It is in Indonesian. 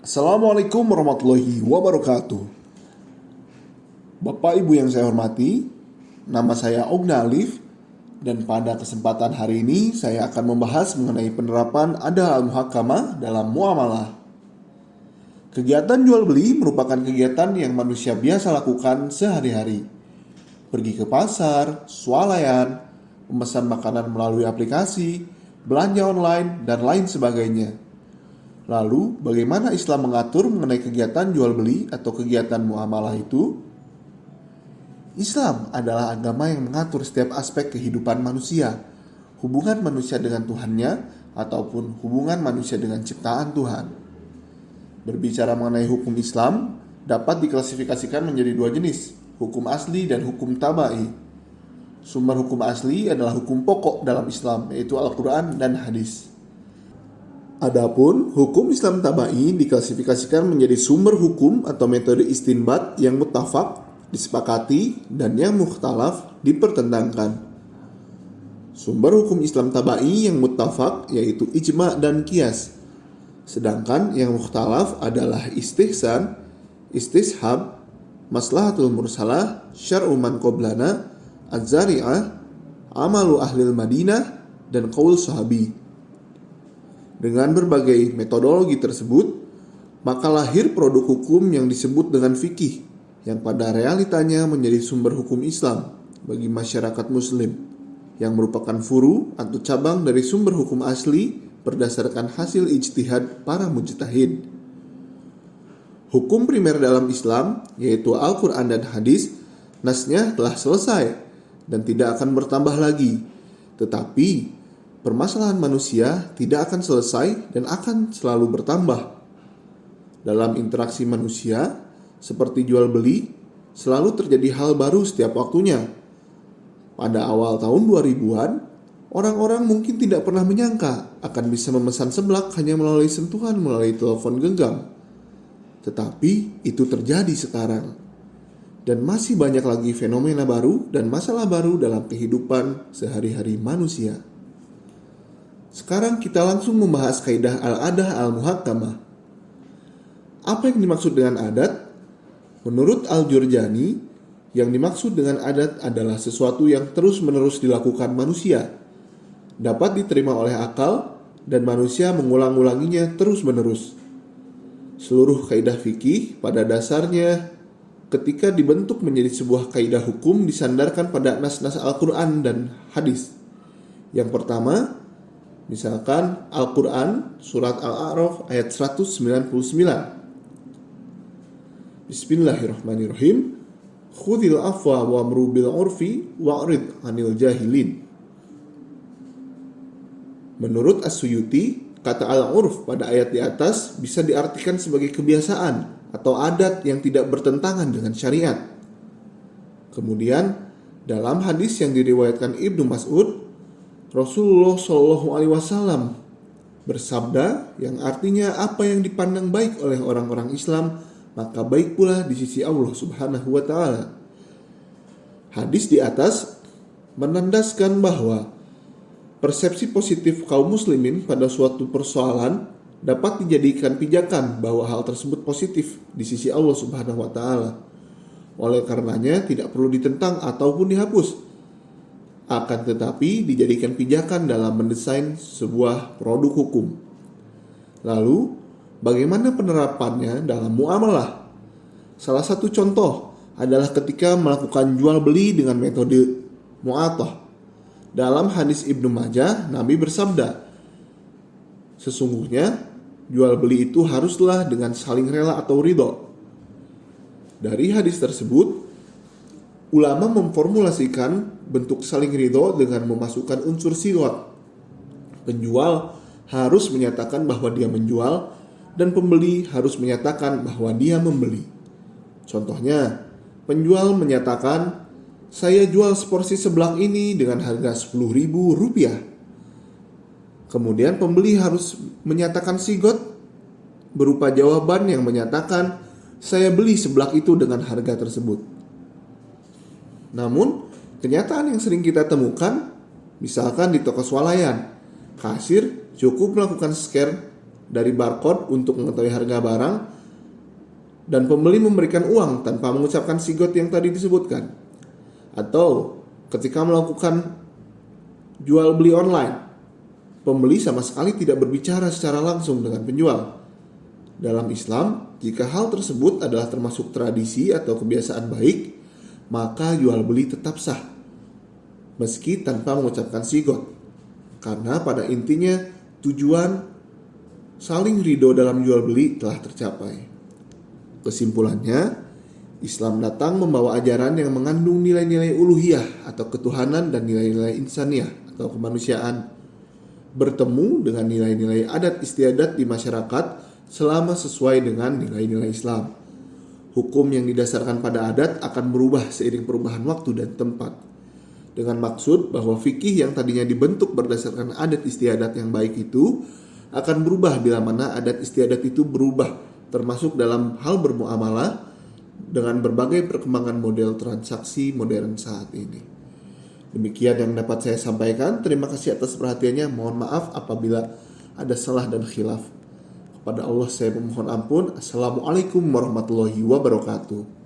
Assalamualaikum warahmatullahi wabarakatuh. Bapak Ibu yang saya hormati, nama saya Ogna Alif, dan pada kesempatan hari ini saya akan membahas mengenai penerapan Ada Al-Muhakamah dalam muamalah. Kegiatan jual beli merupakan kegiatan yang manusia biasa lakukan sehari-hari. Pergi ke pasar, swalayan, memesan makanan melalui aplikasi, belanja online, dan lain sebagainya. Lalu, bagaimana Islam mengatur mengenai kegiatan jual beli atau kegiatan muamalah itu? Islam adalah agama yang mengatur setiap aspek kehidupan manusia, hubungan manusia dengan Tuhannya, ataupun hubungan manusia dengan ciptaan Tuhan. Berbicara mengenai hukum Islam, dapat diklasifikasikan menjadi dua jenis, hukum asli dan hukum tabai. Sumber hukum asli adalah hukum pokok dalam Islam, yaitu Al-Quran dan hadis. Adapun hukum Islam tabai diklasifikasikan menjadi sumber hukum atau metode istinbat yang muttafaq, disepakati, dan yang mukhtalaf, dipertentangkan. Sumber hukum Islam tabai yang muttafaq yaitu ijma' dan qiyas. Sedangkan yang mukhtalaf adalah istihsan, istishab, maslahatul mursalah, syar'u man qoblana, az-zari'ah, amalu ahlil madinah, dan qaul sahabi. Dengan berbagai metodologi tersebut, maka lahir produk hukum yang disebut dengan fikih, yang pada realitanya menjadi sumber hukum Islam bagi masyarakat muslim, yang merupakan furu atau cabang dari sumber hukum asli berdasarkan hasil ijtihad para mujtahid. Hukum primer dalam Islam, yaitu Al-Quran dan hadis, nasnya telah selesai dan tidak akan bertambah lagi. Tetapi permasalahan manusia tidak akan selesai dan akan selalu bertambah. Dalam interaksi manusia, seperti jual beli, selalu terjadi hal baru setiap waktunya. Pada awal tahun 2000-an, orang-orang mungkin tidak pernah menyangka akan bisa memesan seblak hanya melalui sentuhan melalui telepon genggam. Tetapi itu terjadi sekarang. Dan masih banyak lagi fenomena baru dan masalah baru dalam kehidupan sehari-hari manusia. Sekarang kita langsung membahas kaidah al-adah al-muhakkamah. Apa yang dimaksud dengan adat? Menurut Al-Jurjani, yang dimaksud dengan adat adalah sesuatu yang terus-menerus dilakukan manusia, dapat diterima oleh akal, dan manusia mengulang-ulanginya terus-menerus. Seluruh kaidah fikih pada dasarnya ketika dibentuk menjadi sebuah kaidah hukum disandarkan pada nas-nas Al-Quran dan hadis. Yang pertama, misalkan Al-Quran surat Al-A'raf ayat 199. Bismillahirrahmanirrahim. Khudhil afwa wa'mru bil 'urfi wa'rid 'anil jahilin. Menurut As-Suyuti, kata al-'urf pada ayat di atas bisa diartikan sebagai kebiasaan atau adat yang tidak bertentangan dengan syariat. Kemudian, dalam hadis yang diriwayatkan Ibnu Mas'ud, Rasulullah Shallallahu Alaihi Wasallam bersabda yang artinya apa yang dipandang baik oleh orang-orang Islam maka baik pula di sisi Allah Subhanahu Wa Taala. Hadis di atas menandaskan bahwa persepsi positif kaum muslimin pada suatu persoalan dapat dijadikan pijakan bahwa hal tersebut positif di sisi Allah Subhanahu Wa Taala. Oleh karenanya tidak perlu ditentang ataupun dihapus. Akan tetapi dijadikan pijakan dalam mendesain sebuah produk hukum. Lalu, bagaimana penerapannya dalam muamalah? Salah satu contoh adalah ketika melakukan jual beli dengan metode mu'athah. Dalam hadis Ibnu Majah, Nabi bersabda, sesungguhnya jual beli itu haruslah dengan saling rela atau ridho. Dari hadis tersebut, ulama memformulasikan bentuk saling ridho dengan memasukkan unsur sigot. Penjual harus menyatakan bahwa dia menjual dan pembeli harus menyatakan bahwa dia membeli. Contohnya, penjual menyatakan, saya jual seporsi seblak ini dengan harga Rp10.000. Kemudian pembeli harus menyatakan sigot berupa jawaban yang menyatakan, saya beli seblak itu dengan harga tersebut. Namun, kenyataan yang sering kita temukan, misalkan di toko swalayan, kasir cukup melakukan scan dari barcode untuk mengetahui harga barang, dan pembeli memberikan uang tanpa mengucapkan sigot yang tadi disebutkan. Atau ketika melakukan jual beli online, pembeli sama sekali tidak berbicara secara langsung dengan penjual. Dalam Islam, jika hal tersebut adalah termasuk tradisi atau kebiasaan baik, maka jual beli tetap sah, meski tanpa mengucapkan sigot. Karena pada intinya tujuan saling ridho dalam jual beli telah tercapai. Kesimpulannya, Islam datang membawa ajaran yang mengandung nilai-nilai uluhiyah atau ketuhanan dan nilai-nilai insaniyah atau kemanusiaan, bertemu dengan nilai-nilai adat istiadat di masyarakat selama sesuai dengan nilai-nilai Islam. Hukum yang didasarkan pada adat akan berubah seiring perubahan waktu dan tempat, dengan maksud bahwa fikih yang tadinya dibentuk berdasarkan adat istiadat yang baik itu akan berubah bila mana adat istiadat itu berubah, termasuk dalam hal bermuamalah dengan berbagai perkembangan model transaksi modern saat ini. Demikian yang dapat saya sampaikan. Terima kasih atas perhatiannya. Mohon maaf apabila ada salah dan khilaf. Kepada Allah saya memohon ampun. Assalamualaikum warahmatullahi wabarakatuh.